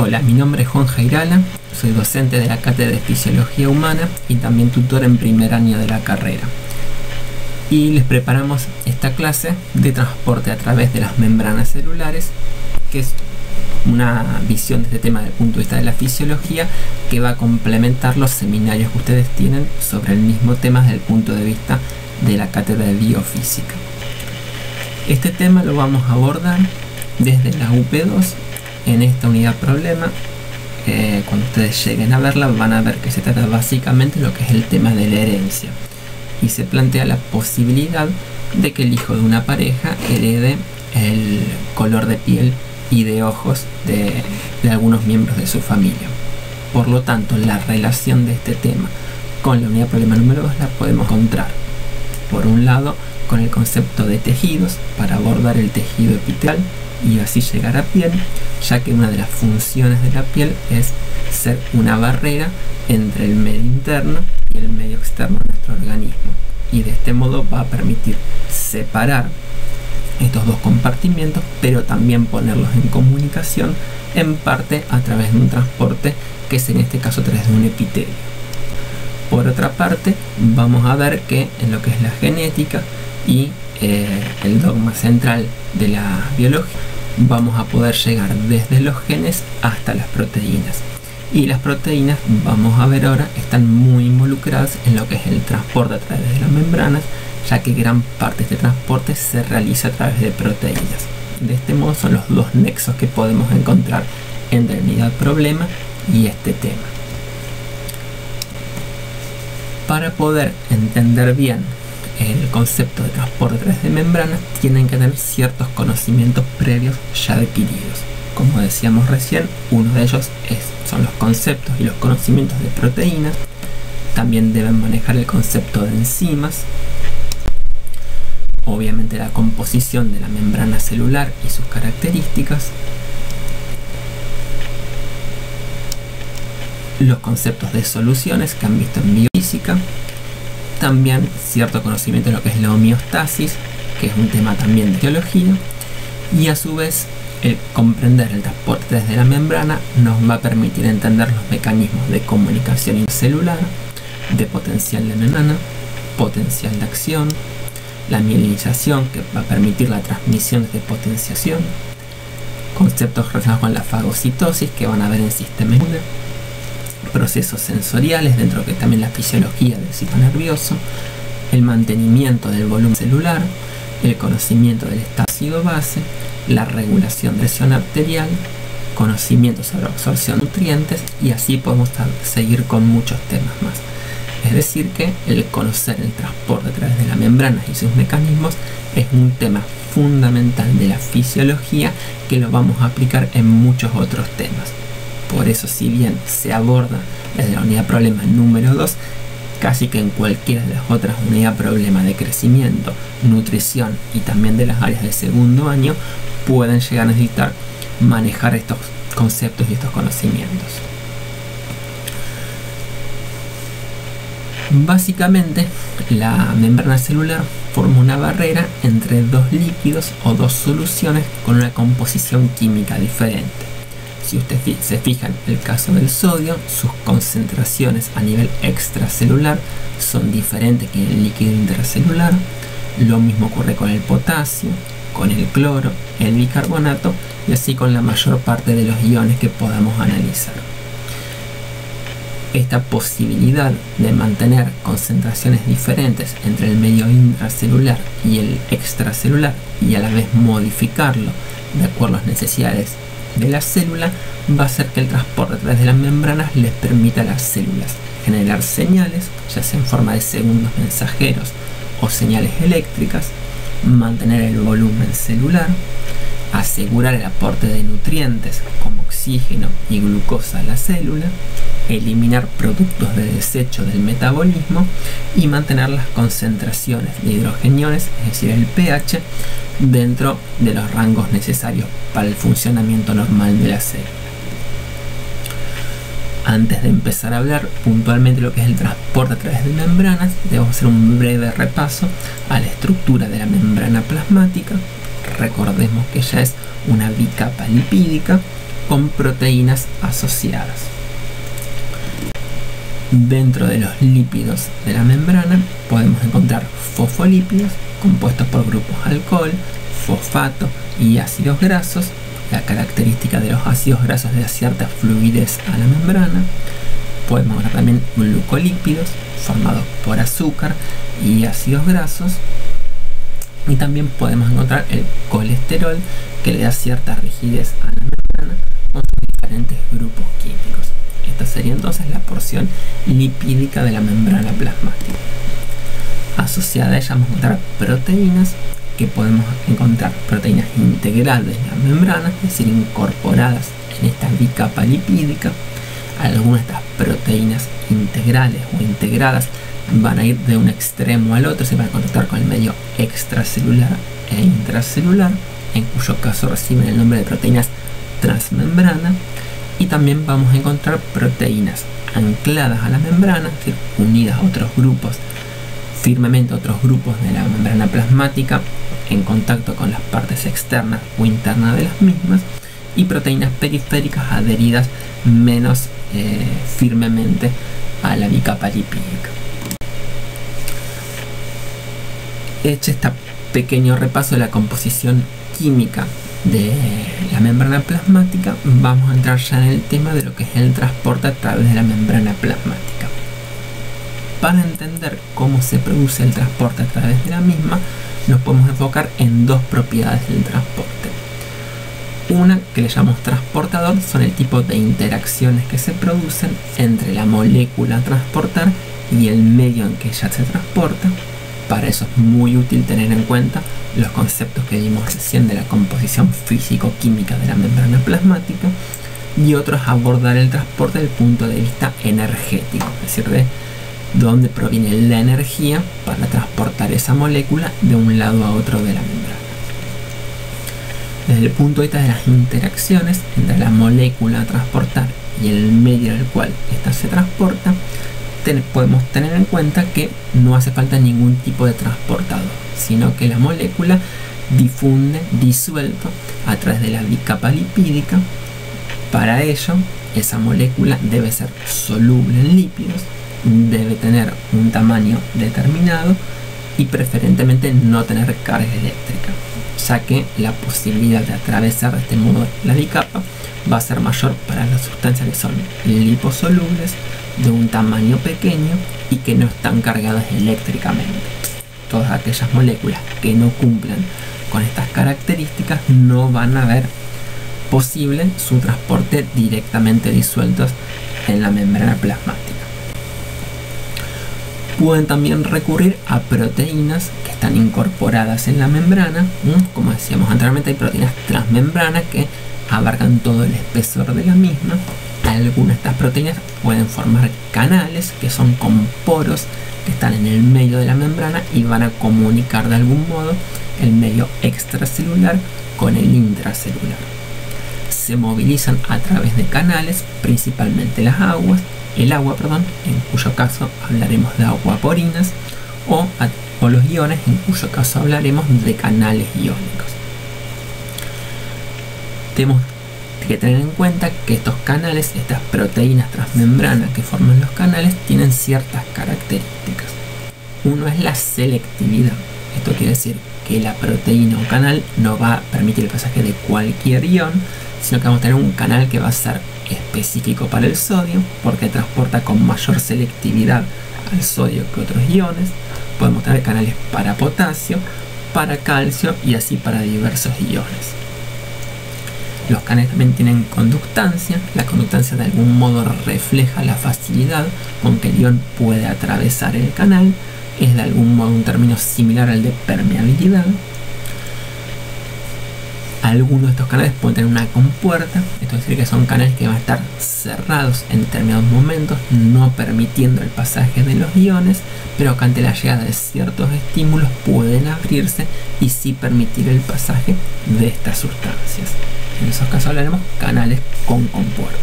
Hola, mi nombre es Juan Jairala, soy docente de la Cátedra de Fisiología Humana y también tutor en primer año de la carrera. Y les preparamos esta clase de transporte a través de las membranas celulares, que es una visión de este tema desde el punto de vista de la fisiología que va a complementar los seminarios que ustedes tienen sobre el mismo tema desde el punto de vista de la Cátedra de Biofísica. Este tema lo vamos a abordar desde la UP2 en esta unidad problema. Cuando ustedes lleguen a verla van a ver que se trata básicamente de lo que es el tema de la herencia y se plantea la posibilidad de que el hijo de una pareja herede el color de piel y de ojos de algunos miembros de su familia. Por lo tanto, la relación de este tema con la unidad problema número 2 la podemos encontrar por un lado con el concepto de tejidos para abordar el tejido epitelial y así llegar a piel, ya que una de las funciones de la piel es ser una barrera entre el medio interno y el medio externo de nuestro organismo, y de este modo va a permitir separar estos dos compartimientos, pero también ponerlos en comunicación, en parte a través de un transporte que es en este caso a través de un epitelio. Por otra parte, vamos a ver que en lo que es la genética y el dogma central de la biología, vamos a poder llegar desde los genes hasta las proteínas. Y las proteínas, vamos a ver ahora, están muy involucradas en lo que es el transporte a través de las membranas, ya que gran parte de este transporte se realiza a través de proteínas. De este modo son los dos nexos que podemos encontrar entre la unidad problema y este tema. Para poder entender bien el concepto de transporte a través de membranas, tienen que tener ciertos conocimientos previos ya adquiridos. Como decíamos recién, uno de ellos son los conceptos y los conocimientos de proteínas. También deben manejar el concepto de enzimas, obviamente la composición de la membrana celular y sus características, los conceptos de soluciones que han visto en biofísica, también cierto conocimiento de lo que es la homeostasis, que es un tema también de biología, y a su vez el comprender el transporte desde la membrana nos va a permitir entender los mecanismos de comunicación intracelular, de potencial de membrana, potencial de acción, la mielinización que va a permitir la transmisión de potenciación, conceptos relacionados con la fagocitosis que van a ver en sistema inmune, procesos sensoriales dentro que también la fisiología del sistema nervioso, el mantenimiento del volumen celular, el conocimiento del ácido base, la regulación de presión arterial, conocimiento sobre absorción de nutrientes, y así podemos seguir con muchos temas más. Es decir que el conocer el transporte a través de las membranas y sus mecanismos es un tema fundamental de la fisiología que lo vamos a aplicar en muchos otros temas. Por eso, si bien se aborda desde la unidad problema número 2, casi que en cualquiera de las otras unidades problema de crecimiento, nutrición y también de las áreas de segundo año, pueden llegar a necesitar manejar estos conceptos y estos conocimientos. Básicamente, la membrana celular forma una barrera entre dos líquidos o dos soluciones con una composición química diferente. Si usted se fija en el caso del sodio, sus concentraciones a nivel extracelular son diferentes que en el líquido intracelular. Lo mismo ocurre con el potasio, con el cloro, el bicarbonato y así con la mayor parte de los iones que podamos analizar. Esta posibilidad de mantener concentraciones diferentes entre el medio intracelular y el extracelular y a la vez modificarlo de acuerdo a las necesidades de la célula va a hacer que el transporte a través de las membranas les permita a las células generar señales, ya sea en forma de segundos mensajeros o señales eléctricas, mantener el volumen celular, asegurar el aporte de nutrientes como oxígeno y glucosa a la célula, eliminar productos de desecho del metabolismo y mantener las concentraciones de hidrogeniones, es decir, el pH, dentro de los rangos necesarios para el funcionamiento normal de la célula. Antes de empezar a hablar puntualmente de lo que es el transporte a través de membranas, debemos hacer un breve repaso a la estructura de la membrana plasmática. Recordemos que ya es una bicapa lipídica con proteínas asociadas. Dentro de los lípidos de la membrana podemos encontrar fosfolípidos compuestos por grupos alcohol, fosfato y ácidos grasos. La característica de los ácidos grasos es dar cierta fluidez a la membrana. Podemos encontrar también glucolípidos formados por azúcar y ácidos grasos. Y también podemos encontrar el colesterol, que le da cierta rigidez a la membrana con diferentes grupos químicos. Esta sería entonces la porción lipídica de la membrana plasmática. Asociada a ella vamos a encontrar proteínas, que podemos encontrar proteínas integrales de la membrana, es decir, incorporadas en esta bicapa lipídica. Algunas de estas proteínas integrales o integradas van a ir de un extremo al otro, se van a contactar con el medio extracelular e intracelular, en cuyo caso reciben el nombre de proteínas transmembrana. Y también vamos a encontrar proteínas ancladas a la membrana, es decir, unidas a otros grupos, firmemente a otros grupos de la membrana plasmática, en contacto con las partes externas o internas de las mismas, y proteínas periféricas adheridas menos firmemente a la bicapa lipídica. Hecho este pequeño repaso de la composición química de la membrana plasmática, vamos a entrar ya en el tema de lo que es el transporte a través de la membrana plasmática. Para entender cómo se produce el transporte a través de la misma, nos podemos enfocar en dos propiedades del transporte. Una, que le llamamos transportador, son el tipo de interacciones que se producen entre la molécula a transportar y el medio en que ella se transporta. Para eso es muy útil tener en cuenta los conceptos que vimos recién de la composición físico-química de la membrana plasmática, y otro es abordar el transporte desde el punto de vista energético, es decir, de dónde proviene la energía para transportar esa molécula de un lado a otro de la membrana. Desde el punto de vista de las interacciones entre la molécula a transportar y el medio en el cual ésta se transporta, podemos tener en cuenta que no hace falta ningún tipo de transportador, sino que la molécula difunde disuelto a través de la bicapa lipídica. Para ello, esa molécula debe ser soluble en lípidos, debe tener un tamaño determinado y preferentemente no tener carga eléctrica, ya que la posibilidad de atravesar de este modo la bicapa va a ser mayor para las sustancias que son liposolubles, de un tamaño pequeño y que no están cargadas eléctricamente. Todas aquellas moléculas que no cumplan con estas características no van a ver posible su transporte directamente disueltos en la membrana plasmática. Pueden también recurrir a proteínas que están incorporadas en la membrana. Como decíamos anteriormente, hay proteínas transmembranas que abarcan todo el espesor de la misma. Algunas de estas proteínas pueden formar canales, que son con poros que están en el medio de la membrana y van a comunicar de algún modo el medio extracelular con el intracelular. Se movilizan a través de canales, principalmente el agua, en cuyo caso hablaremos de aguaporinas, o los iones, en cuyo caso hablaremos de canales iónicos. Tenemos que tener en cuenta que estos canales, estas proteínas transmembranas que forman los canales, tienen ciertas características. Uno es la selectividad. Esto quiere decir que la proteína o canal no va a permitir el pasaje de cualquier ion, sino que vamos a tener un canal que va a ser específico para el sodio, porque transporta con mayor selectividad al sodio que otros iones. Podemos tener canales para potasio, para calcio y así para diversos iones. Los canales también tienen conductancia. La conductancia de algún modo refleja la facilidad con que el ion puede atravesar el canal. Es de algún modo un término similar al de permeabilidad. Algunos de estos canales pueden tener una compuerta, esto es decir que son canales que van a estar cerrados en determinados momentos, no permitiendo el pasaje de los iones, pero que ante la llegada de ciertos estímulos pueden abrirse y sí permitir el pasaje de estas sustancias. En esos casos hablaremos canales con compuerta.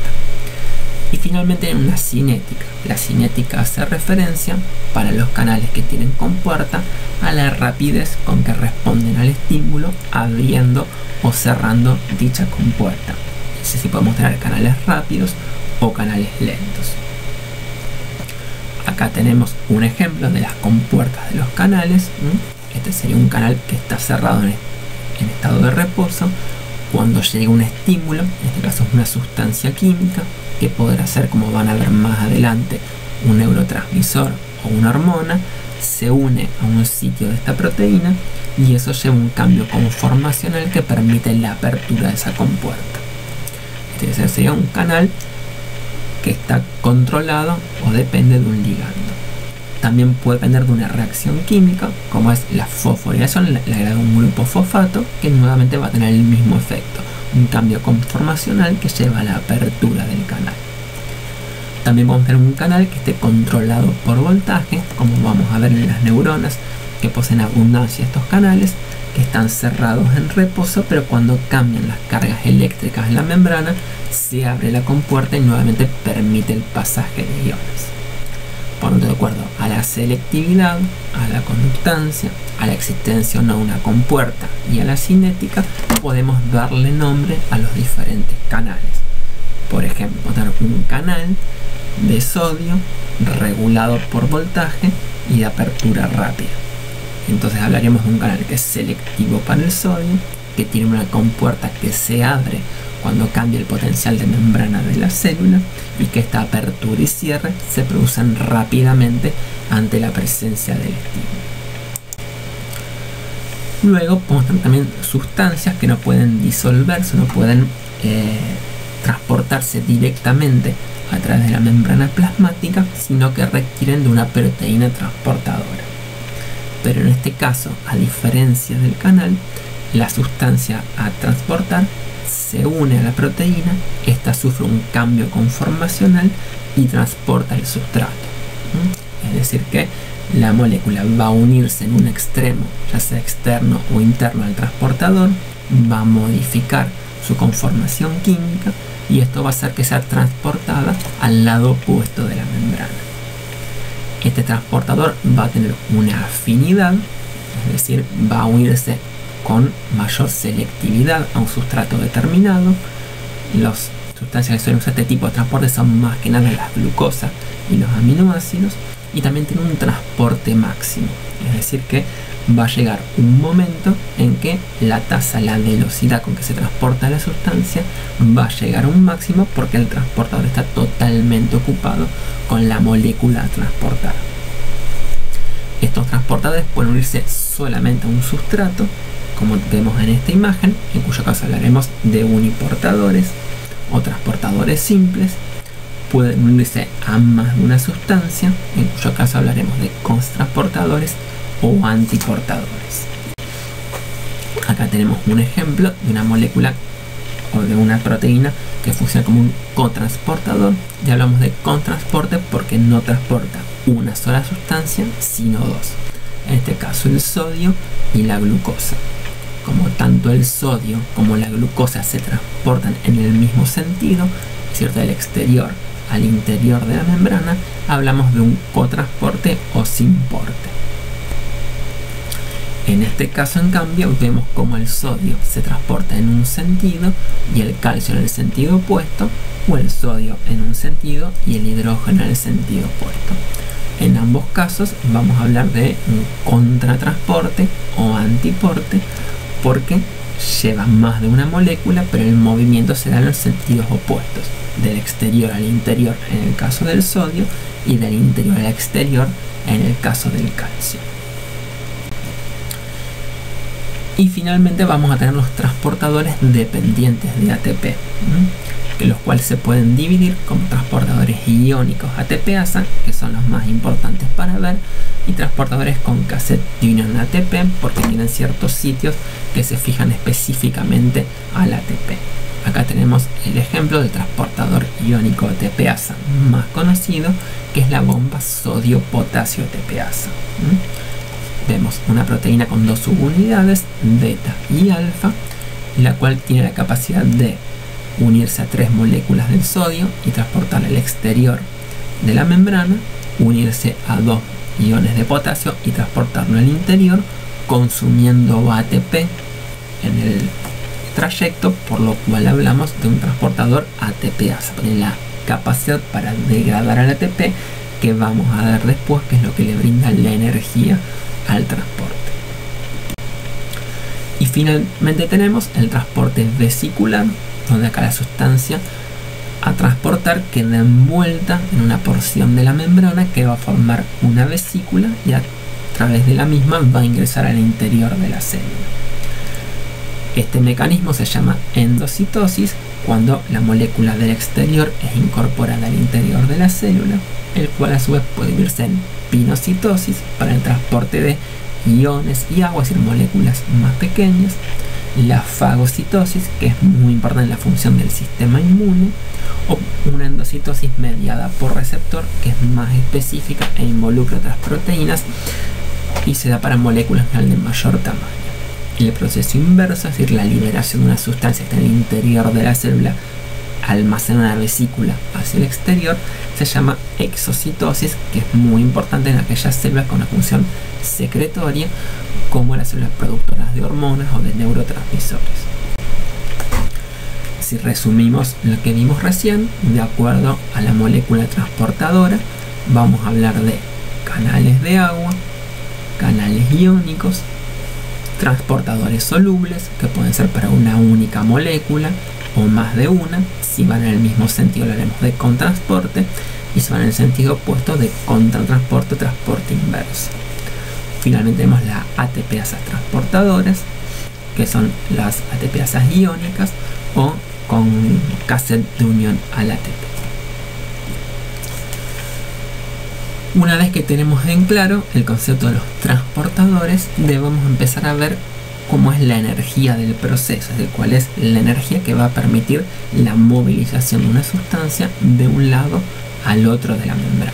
Y finalmente en una cinética. La cinética hace referencia, para los canales que tienen compuerta, a la rapidez con que responden al estímulo abriendo o cerrando dicha compuerta. es decir, podemos tener canales rápidos o canales lentos. Acá tenemos un ejemplo de las compuertas de los canales. Este sería un canal que está cerrado en estado de reposo. Cuando llega un estímulo, en este caso es una sustancia química, que podrá ser, como van a ver más adelante, un neurotransmisor o una hormona, se une a un sitio de esta proteína y eso lleva un cambio conformacional que permite la apertura de esa compuerta. Este sería un canal que está controlado o depende de un ligando. También puede depender de una reacción química, como es la fosforilación, le agrega un grupo fosfato que nuevamente va a tener el mismo efecto, un cambio conformacional que lleva a la apertura del canal. También vamos a tener un canal que esté controlado por voltaje, como vamos a ver en las neuronas, que poseen abundancia estos canales, que están cerrados en reposo, pero cuando cambian las cargas eléctricas en la membrana, se abre la compuerta y nuevamente permite el pasaje de iones. Por lo tanto, de acuerdo a la selectividad, a la conductancia, a la existencia o no de una compuerta y a la cinética, podemos darle nombre a los diferentes canales. Por ejemplo, tener un canal de sodio regulado por voltaje y de apertura rápida. Entonces hablaríamos de un canal que es selectivo para el sodio, que tiene una compuerta que se abre cuando cambia el potencial de membrana de la célula y que esta apertura y cierre se producen rápidamente ante la presencia del estímulo. Luego podemos tener también sustancias que no pueden disolverse, no pueden transportarse directamente a través de la membrana plasmática, sino que requieren de una proteína transportadora. Pero en este caso, a diferencia del canal, la sustancia a transportar se une a la proteína, esta sufre un cambio conformacional y transporta el sustrato. Es decir que la molécula va a unirse en un extremo, ya sea externo o interno al transportador, va a modificar su conformación química y esto va a hacer que sea transportada al lado opuesto de la membrana. Este transportador va a tener una afinidad, es decir, va a unirse con mayor selectividad a un sustrato determinado. Las sustancias que suelen usar este tipo de transporte son más que nada las glucosas y los aminoácidos, y también tiene un transporte máximo, es decir que va a llegar un momento en que la tasa, la velocidad con que se transporta la sustancia va a llegar a un máximo porque el transportador está totalmente ocupado con la molécula a transportar. Estos transportadores pueden unirse solamente a un sustrato, como vemos en esta imagen, en cuyo caso hablaremos de uniportadores o transportadores simples. Pueden unirse a más de una sustancia, en cuyo caso hablaremos de cotransportadores o antiportadores. Acá tenemos un ejemplo de una molécula o de una proteína que funciona como un cotransportador, y hablamos de cotransporte porque no transporta una sola sustancia sino dos, en este caso el sodio y la glucosa. Como tanto el sodio como la glucosa se transportan en el mismo sentido, es cierto, del exterior al interior de la membrana, hablamos de un cotransporte o simporte. En este caso, en cambio, vemos como el sodio se transporta en un sentido y el calcio en el sentido opuesto, o el sodio en un sentido y el hidrógeno en el sentido opuesto. En ambos casos vamos a hablar de un contratransporte o antiporte porque lleva más de una molécula, pero el movimiento se da en los sentidos opuestos, del exterior al interior en el caso del sodio y del interior al exterior en el caso del calcio. Y finalmente vamos a tener los transportadores dependientes de ATP, los cuales se pueden dividir como transportadores iónicos ATPasa, que son los más importantes para ver, y transportadores con cassette de unión ATP, porque tienen ciertos sitios que se fijan específicamente al ATP. Acá tenemos el ejemplo del transportador iónico ATPasa más conocido, que es la bomba sodio-potasio ATPasa. Vemos una proteína con dos subunidades, beta y alfa, la cual tiene la capacidad de unirse a tres moléculas del sodio y transportar al exterior de la membrana, unirse a dos iones de potasio y transportarlo al interior, consumiendo ATP en el trayecto, por lo cual hablamos de un transportador ATPase. Tiene la capacidad para degradar al ATP, que vamos a ver después, que es lo que le brinda la energía al transporte. Y finalmente tenemos el transporte vesicular, donde acá la sustancia a transportar queda envuelta en una porción de la membrana que va a formar una vesícula y a través de la misma va a ingresar al interior de la célula. Este mecanismo se llama endocitosis, cuando la molécula del exterior es incorporada al interior de la célula, el cual a su vez puede dividirse en pinocitosis para el transporte de iones y agua, es decir, moléculas más pequeñas, la fagocitosis, que es muy importante en la función del sistema inmune, o una endocitosis mediada por receptor, que es más específica e involucra otras proteínas y se da para moléculas de mayor tamaño. El proceso inverso, es decir, la liberación de una sustancia que está en el interior de la célula almacenada en la vesícula hacia el exterior, se llama exocitosis, que es muy importante en aquellas células con una función secretoria, como las células productoras de hormonas o de neurotransmisores. Si resumimos lo que vimos recién, de acuerdo a la molécula transportadora, vamos a hablar de canales de agua, canales iónicos, transportadores solubles, que pueden ser para una única molécula o más de una. Si van en el mismo sentido hablaremos de contransporte, y si van en el sentido opuesto de contratransporte o transporte inverso. Finalmente tenemos las ATPasas transportadoras, que son las ATPasas iónicas o con cassette de unión al ATP. Una vez que tenemos en claro el concepto de los transportadores, debemos empezar a ver cómo es la energía del proceso, es decir, cuál es la energía que va a permitir la movilización de una sustancia de un lado al otro de la membrana.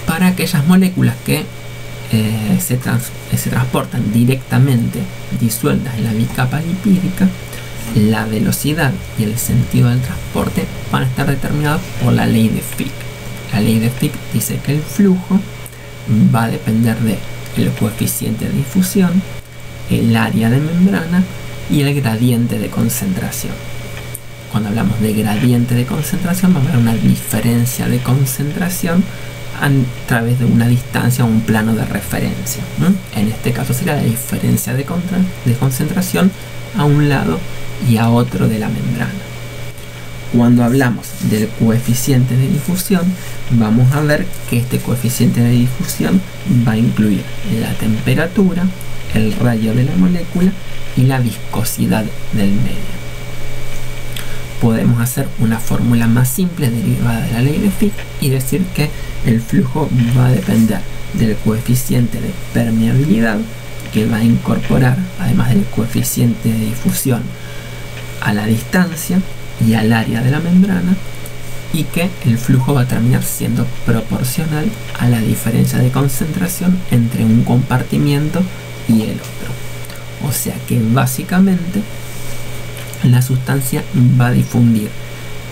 Para aquellas moléculas que se transportan directamente disueltas en la bicapa lipídica, la velocidad y el sentido del transporte van a estar determinados por la ley de Fick. La ley de Fick dice que el flujo va a depender del coeficiente de difusión, el área de membrana y el gradiente de concentración. Cuando hablamos de gradiente de concentración, vamos a ver una diferencia de concentración a través de una distancia o un plano de referencia. En este caso sería la diferencia de concentración a un lado y a otro de la membrana. Cuando hablamos del coeficiente de difusión, vamos a ver que este coeficiente de difusión va a incluir la temperatura, el radio de la molécula y la viscosidad del medio. Podemos hacer una fórmula más simple derivada de la ley de Fick y decir que el flujo va a depender del coeficiente de permeabilidad, que va a incorporar, además del coeficiente de difusión, a la distancia y al área de la membrana, y que el flujo va a terminar siendo proporcional a la diferencia de concentración entre un compartimiento y el otro. O sea que básicamente la sustancia va a difundir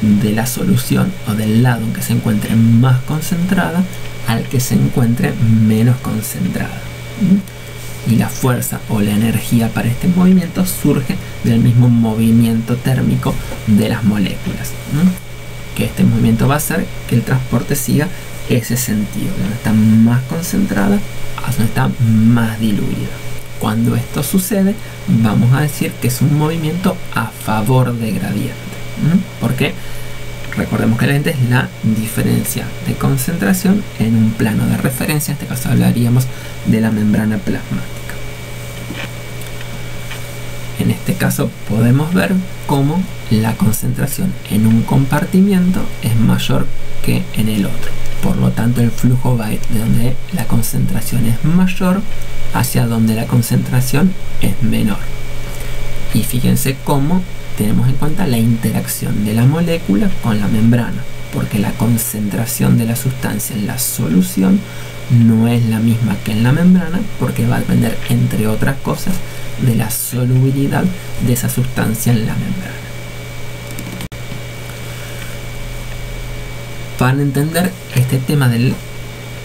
de la solución o del lado en que se encuentre más concentrada al que se encuentre menos concentrada. Y la fuerza o la energía para este movimiento surge del mismo movimiento térmico de las moléculas. Que este movimiento va a hacer que el transporte siga ese sentido, de donde está más concentrada a donde está más diluida. Cuando esto sucede, vamos a decir que es un movimiento a favor de gradiente. Porque recordemos que la gradiente es la diferencia de concentración en un plano de referencia. En este caso hablaríamos de la membrana plasmática. En este caso podemos ver cómo la concentración en un compartimiento es mayor que en el otro. Por lo tanto, el flujo va a ir de donde la concentración es mayor hacia donde la concentración es menor. Y fíjense cómo tenemos en cuenta la interacción de la molécula con la membrana, porque la concentración de la sustancia en la solución no es la misma que en la membrana, porque va a depender, entre otras cosas, de la solubilidad de esa sustancia en la membrana. Para entender este tema del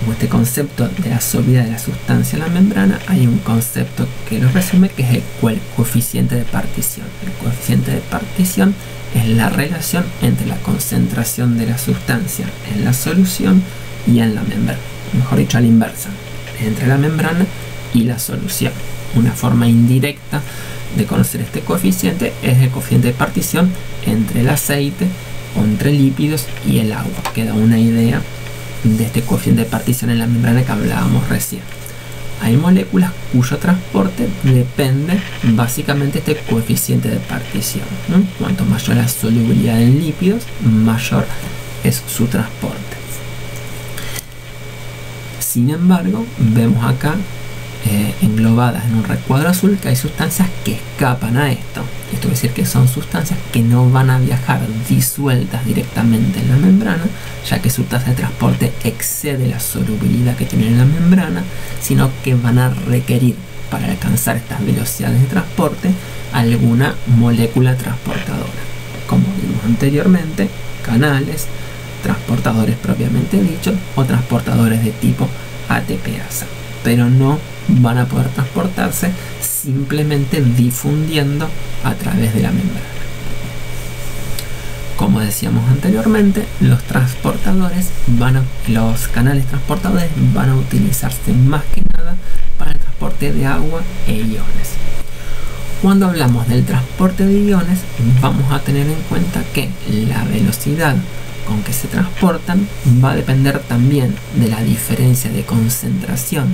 o este concepto de la solubilidad de la sustancia en la membrana, hay un concepto que lo resume, que es el coeficiente de partición. El coeficiente de partición es la relación entre la concentración de la sustancia en la solución y en la membrana, mejor dicho, a la inversa, entre la membrana y la solución. Una forma indirecta de conocer este coeficiente es el coeficiente de partición entre el aceite o entre lípidos y el agua, que da una idea de este coeficiente de partición en la membrana que hablábamos recién. Hay moléculas cuyo transporte depende básicamente de este coeficiente de partición, ¿no? Cuanto mayor la solubilidad en lípidos, mayor es su transporte. Sin embargo, vemos acá englobadas en un recuadro azul que hay sustancias que escapan a esto. Esto quiere decir que son sustancias que no van a viajar disueltas directamente en la membrana, ya que su tasa de transporte excede la solubilidad que tienen en la membrana, sino que van a requerir, para alcanzar estas velocidades de transporte, alguna molécula transportadora. Como vimos anteriormente, canales, transportadores propiamente dichos o transportadores de tipo ATPasa, pero no van a poder transportarse simplemente difundiendo a través de la membrana. Como decíamos anteriormente, los canales transportadores van a utilizarse más que nada para el transporte de agua e iones. Cuando hablamos del transporte de iones, vamos a tener en cuenta que la velocidad con que se transportan va a depender también de la diferencia de concentración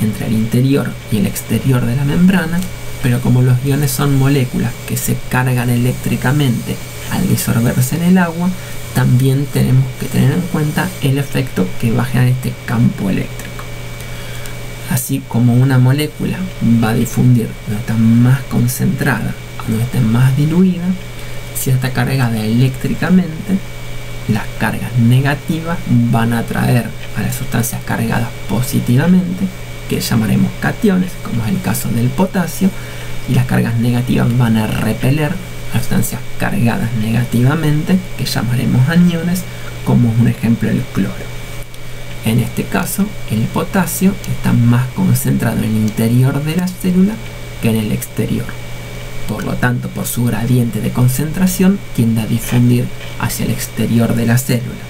entre el interior y el exterior de la membrana, pero como los iones son moléculas que se cargan eléctricamente al disolverse en el agua, también tenemos que tener en cuenta el efecto que va a generar este campo eléctrico. Así como una molécula va a difundir donde está más concentrada a donde esté más diluida, si está cargada eléctricamente, las cargas negativas van a atraer a las sustancias cargadas positivamente, que llamaremos cationes, como es el caso del potasio, y las cargas negativas van a repeler a sustancias cargadas negativamente, que llamaremos aniones, como es un ejemplo el cloro. En este caso, el potasio está más concentrado en el interior de la célula que en el exterior. Por lo tanto, por su gradiente de concentración, tiende a difundir hacia el exterior de la célula.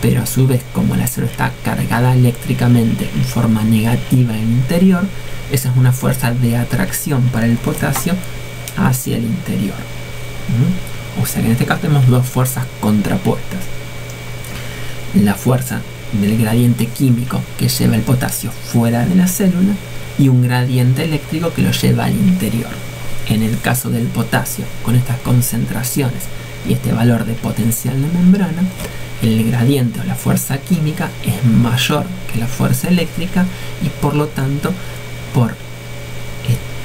Pero a su vez, como la célula está cargada eléctricamente en forma negativa en el interior, esa es una fuerza de atracción para el potasio hacia el interior. O sea que en este caso tenemos dos fuerzas contrapuestas. La fuerza del gradiente químico que lleva el potasio fuera de la célula y un gradiente eléctrico que lo lleva al interior. En el caso del potasio, con estas concentraciones y este valor de potencial de membrana, el gradiente o la fuerza química es mayor que la fuerza eléctrica y por lo tanto, por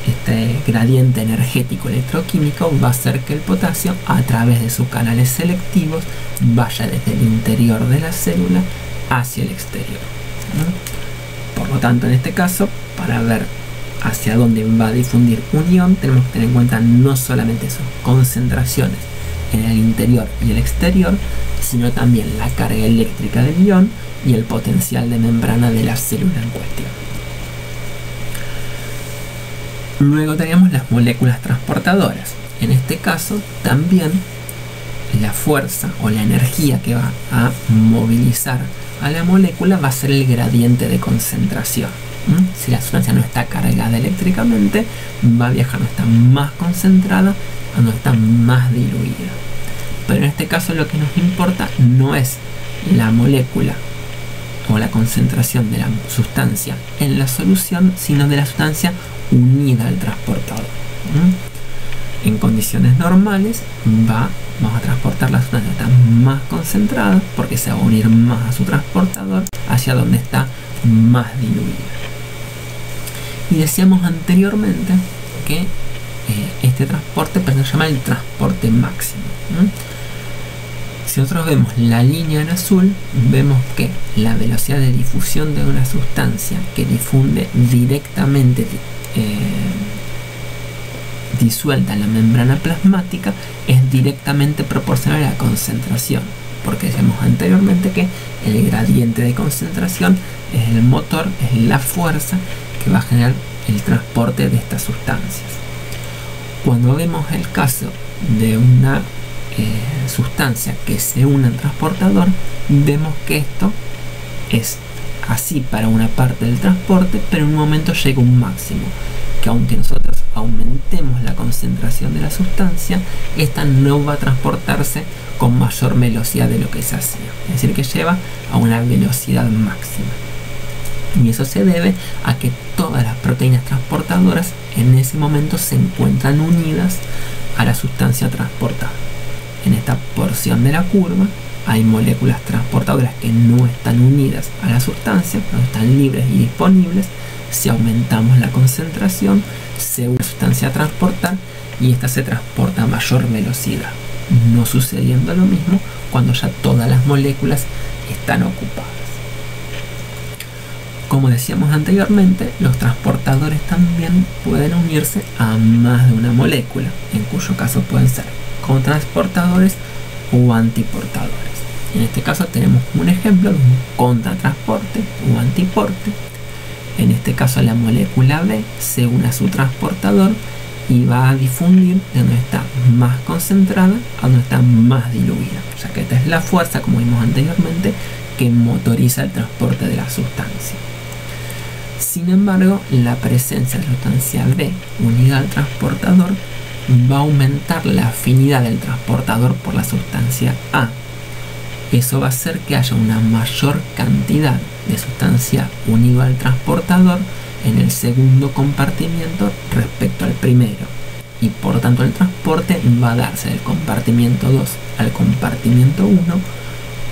este gradiente energético electroquímico va a hacer que el potasio, a través de sus canales selectivos, vaya desde el interior de la célula hacia el exterior. Por lo tanto, en este caso, para ver hacia dónde va a difundir un ion, tenemos que tener en cuenta no solamente sus concentraciones en el interior y el exterior, sino también la carga eléctrica del ion y el potencial de membrana de la célula en cuestión. Luego tenemos las moléculas transportadoras. En este caso también la fuerza o la energía que va a movilizar a la molécula va a ser el gradiente de concentración. Si la sustancia no está cargada eléctricamente, va a viajar donde está más concentrada a donde está más diluida. Pero en este caso lo que nos importa no es la molécula o la concentración de la sustancia en la solución, sino de la sustancia unida al transportador. En condiciones normales vamos a transportar la sustancia que está más concentrada porque se va a unir más a su transportador hacia donde está más diluida. Y decíamos anteriormente que este transporte se llama el transporte máximo. Si nosotros vemos la línea en azul, vemos que la velocidad de difusión de una sustancia que difunde directamente disuelta en la membrana plasmática es directamente proporcional a la concentración. porque decíamos anteriormente que el gradiente de concentración es el motor, es la fuerza que va a generar el transporte de estas sustancias. Cuando vemos el caso de una sustancia que se une al transportador, vemos que esto es así para una parte del transporte, pero en un momento llega un máximo, que aunque nosotros aumentemos la concentración de la sustancia, esta no va a transportarse con mayor velocidad de lo que se hacía, es decir, que lleva a una velocidad máxima. Y eso se debe a que todas las proteínas transportadoras en ese momento se encuentran unidas a la sustancia transportada. En esta porción de la curva hay moléculas transportadoras que no están unidas a la sustancia, no están libres y disponibles. Si aumentamos la concentración, se une la sustancia a transportar y esta se transporta a mayor velocidad, no sucediendo lo mismo cuando ya todas las moléculas están ocupadas. Como decíamos anteriormente, los transportadores también pueden unirse a más de una molécula, en cuyo caso pueden ser cotransportadores o antiportadores. En este caso tenemos un ejemplo de un contratransporte o antiporte. En este caso la molécula B se une a su transportador y va a difundir de donde está más concentrada a donde está más diluida, ya que esta es la fuerza, como vimos anteriormente, que motoriza el transporte de la sustancia. Sin embargo, la presencia de la sustancia B unida al transportador va a aumentar la afinidad del transportador por la sustancia A. Eso va a hacer que haya una mayor cantidad de sustancia unida al transportador en el segundo compartimiento respecto al primero, y por tanto el transporte va a darse del compartimiento 2 al compartimiento 1,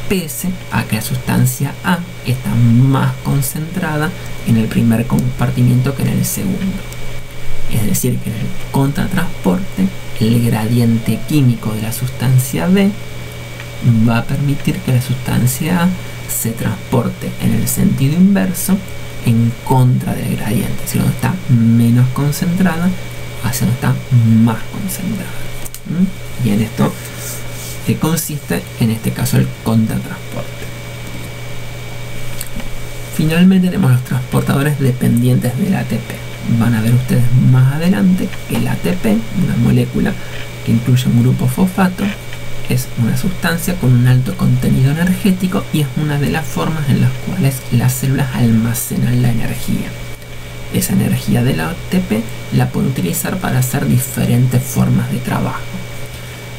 pese a que la sustancia A está más concentrada en el primer compartimiento que en el segundo. Es decir, que en el contratransporte el gradiente químico de la sustancia B va a permitir que la sustancia A se transporte en el sentido inverso, en contra del gradiente, es decir, donde está menos concentrada hacia donde está más concentrada. Y en esto consiste en este caso el contratransporte. Finalmente tenemos los transportadores dependientes del ATP. Van a ver ustedes más adelante que el ATP, una molécula que incluye un grupo fosfato, es una sustancia con un alto contenido energético y es una de las formas en las cuales las células almacenan la energía. Esa energía del ATP la puede utilizar para hacer diferentes formas de trabajo.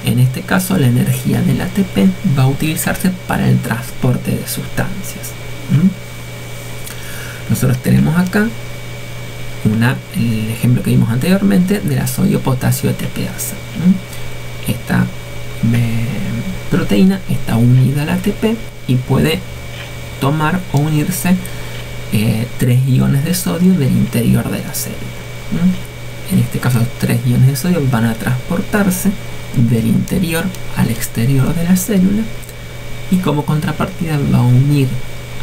En este caso, la energía del ATP va a utilizarse para el transporte de sustancias. Nosotros tenemos acá el ejemplo que vimos anteriormente de la sodio-potasio ATPasa. Esta proteína está unida al ATP y puede tomar o unirse 3 iones de sodio del interior de la célula. En este caso, los 3 iones de sodio van a transportarse del interior al exterior de la célula, y como contrapartida va a unir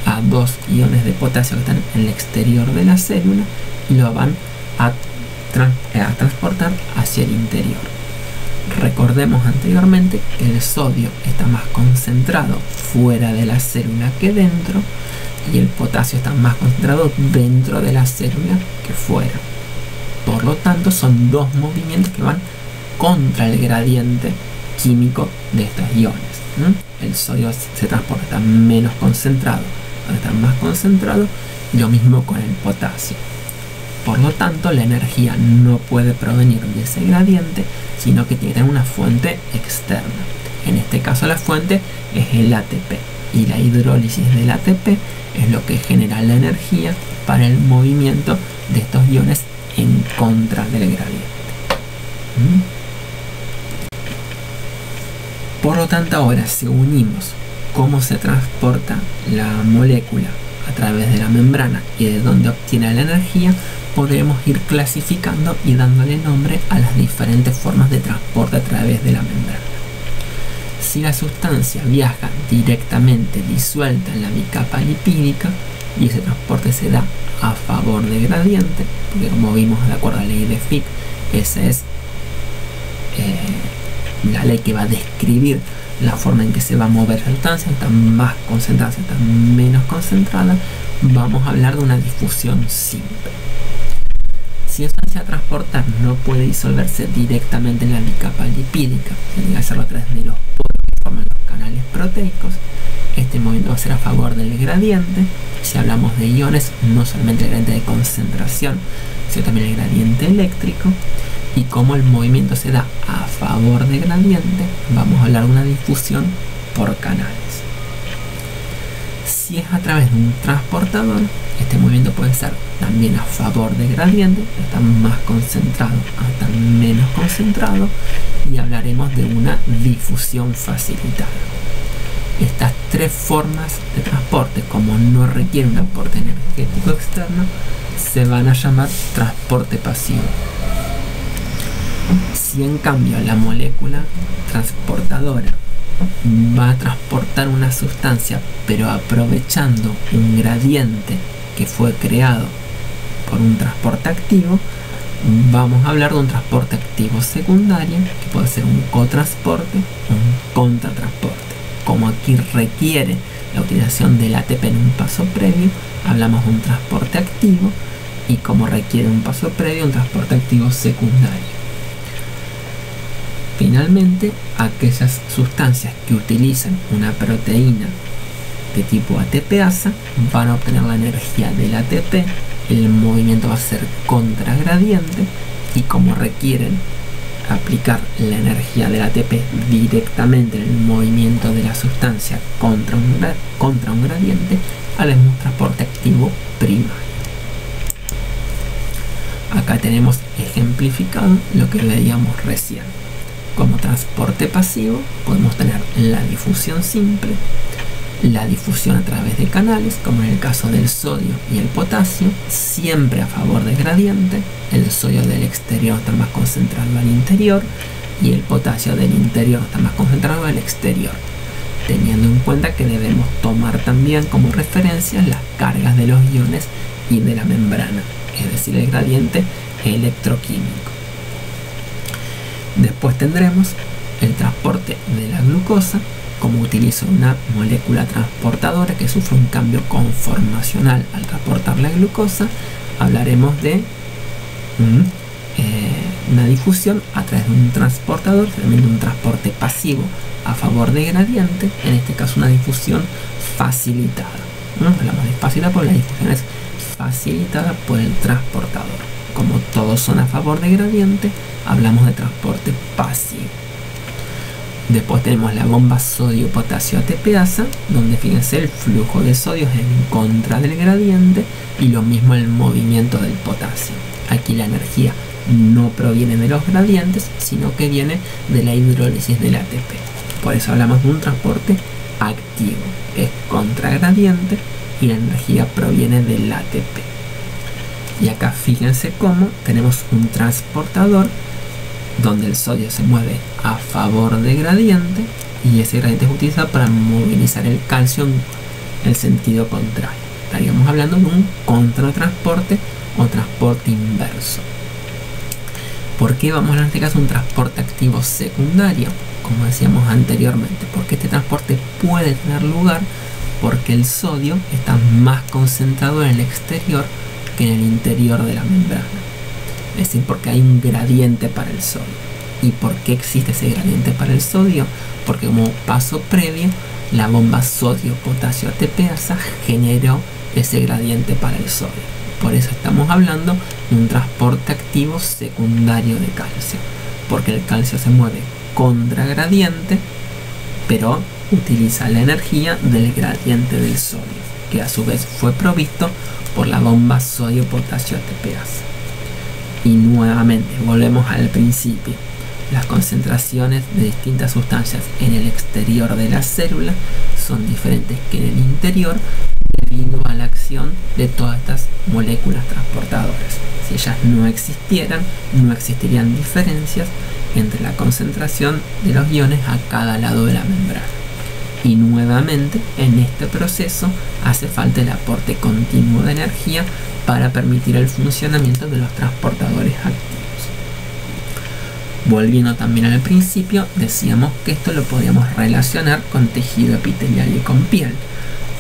a 2 iones de potasio que están en el exterior de la célula y lo van a transportar hacia el interior. Recordemos anteriormente que el sodio está más concentrado fuera de la célula que dentro, y el potasio está más concentrado dentro de la célula que fuera. Por lo tanto, son dos movimientos que van contra el gradiente químico de estos iones. El sodio se transporta, está menos concentrado, está más concentrado, lo mismo con el potasio. Por lo tanto, la energía no puede provenir de ese gradiente, sino que tiene que tener una fuente externa. En este caso, la fuente es el ATP, y la hidrólisis del ATP es lo que genera la energía para el movimiento de estos iones en contra del gradiente. Por lo tanto, ahora si unimos cómo se transporta la molécula a través de la membrana y de dónde obtiene la energía, podremos ir clasificando y dándole nombre a las diferentes formas de transporte a través de la membrana. Si la sustancia viaja directamente disuelta en la bicapa lipídica y ese transporte se da a favor del gradiente, porque como vimos de acuerdo a la ley de Fick, ese es la ley que va a describir la forma en que se va a mover la sustancia, está más concentrada, está menos concentrada, vamos a hablar de una difusión simple. Si la sustancia a transportar no puede disolverse directamente en la bicapa lipídica, tiene que hacerlo a través de los poros que forman los canales proteicos, este movimiento va a ser a favor del gradiente. Si hablamos de iones, no solamente el gradiente de concentración, sino también el gradiente eléctrico. Y como el movimiento se da a favor del gradiente, vamos a hablar de una difusión por canales. Si es a través de un transportador, este movimiento puede ser también a favor del gradiente, está más concentrado hasta menos concentrado, y hablaremos de una difusión facilitada. Estas tres formas de transporte, como no requiere un aporte energético externo, se van a llamar transporte pasivo. Si en cambio la molécula transportadora va a transportar una sustancia pero aprovechando un gradiente que fue creado por un transporte activo, vamos a hablar de un transporte activo secundario, que puede ser un cotransporte o un contratransporte. Como aquí requiere la utilización del ATP en un paso previo, hablamos de un transporte activo, y como requiere un paso previo, un transporte activo secundario. Finalmente, aquellas sustancias que utilizan una proteína de tipo ATPasa van a obtener la energía del ATP, el movimiento va a ser contragradiente, y como requieren aplicar la energía del ATP directamente en el movimiento de la sustancia contra un gradiente, haremos un transporte activo primario. Acá tenemos ejemplificado lo que veíamos recién. Como transporte pasivo podemos tener la difusión simple, la difusión a través de canales, como en el caso del sodio y el potasio, siempre a favor del gradiente. El sodio del exterior está más concentrado al interior y el potasio del interior está más concentrado al exterior, teniendo en cuenta que debemos tomar también como referencia las cargas de los iones y de la membrana, es decir, el gradiente electroquímico. Después tendremos el transporte de la glucosa. Como utilizo una molécula transportadora que sufre un cambio conformacional al transportar la glucosa, hablaremos de una difusión a través de un transportador, también de un transporte pasivo a favor de gradiente, en este caso una difusión facilitada. Hablamos de facilitada porque la difusión es facilitada por el transportador. Como todos son a favor de gradiente, hablamos de transporte pasivo. Después tenemos la bomba sodio-potasio ATPasa, donde fíjense el flujo de sodio es en contra del gradiente y lo mismo el movimiento del potasio. Aquí la energía no proviene de los gradientes, sino que viene de la hidrólisis del ATP. Por eso hablamos de un transporte activo, es contra gradiente y la energía proviene del ATP. Y acá fíjense cómo tenemos un transportador donde el sodio se mueve a favor de gradiente y ese gradiente es utilizado para movilizar el calcio en el sentido contrario. Estaríamos hablando de un contratransporte o transporte inverso. ¿Por qué vamos a hablar en este caso de un transporte activo secundario? Como decíamos anteriormente, porque este transporte puede tener lugar porque el sodio está más concentrado en el exterior que en el interior de la membrana. Es decir, porque hay un gradiente para el sodio. ¿Y por qué existe ese gradiente para el sodio? Porque como paso previo, la bomba sodio-potasio ATPasa generó ese gradiente para el sodio. Por eso estamos hablando de un transporte activo secundario de calcio, porque el calcio se mueve contra gradiente, pero utiliza la energía del gradiente del sodio, que a su vez fue provisto por la bomba sodio-potasio ATPasa. Y nuevamente volvemos al principio. Las concentraciones de distintas sustancias en el exterior de la célula son diferentes que en el interior debido a la acción de todas estas moléculas transportadoras. Si ellas no existieran, no existirían diferencias entre la concentración de los iones a cada lado de la membrana. Y nuevamente en este proceso hace falta el aporte continuo de energía para permitir el funcionamiento de los transportadores activos. Volviendo también al principio, decíamos que esto lo podíamos relacionar con tejido epitelial y con piel,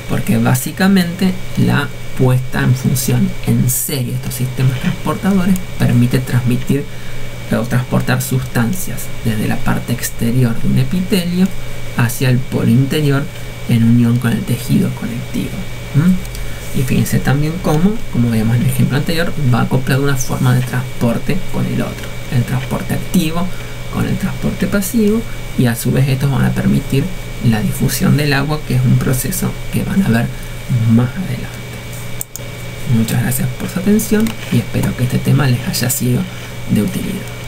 porque básicamente la puesta en función en serie de estos sistemas transportadores permite transmitir o transportar sustancias desde la parte exterior de un epitelio hacia el polo interior en unión con el tejido conectivo. Y fíjense también cómo, como veíamos en el ejemplo anterior, va acoplado una forma de transporte con el otro, el transporte activo con el transporte pasivo, y a su vez estos van a permitir la difusión del agua, que es un proceso que van a ver más adelante. Muchas gracias por su atención y espero que este tema les haya sido de utilidad.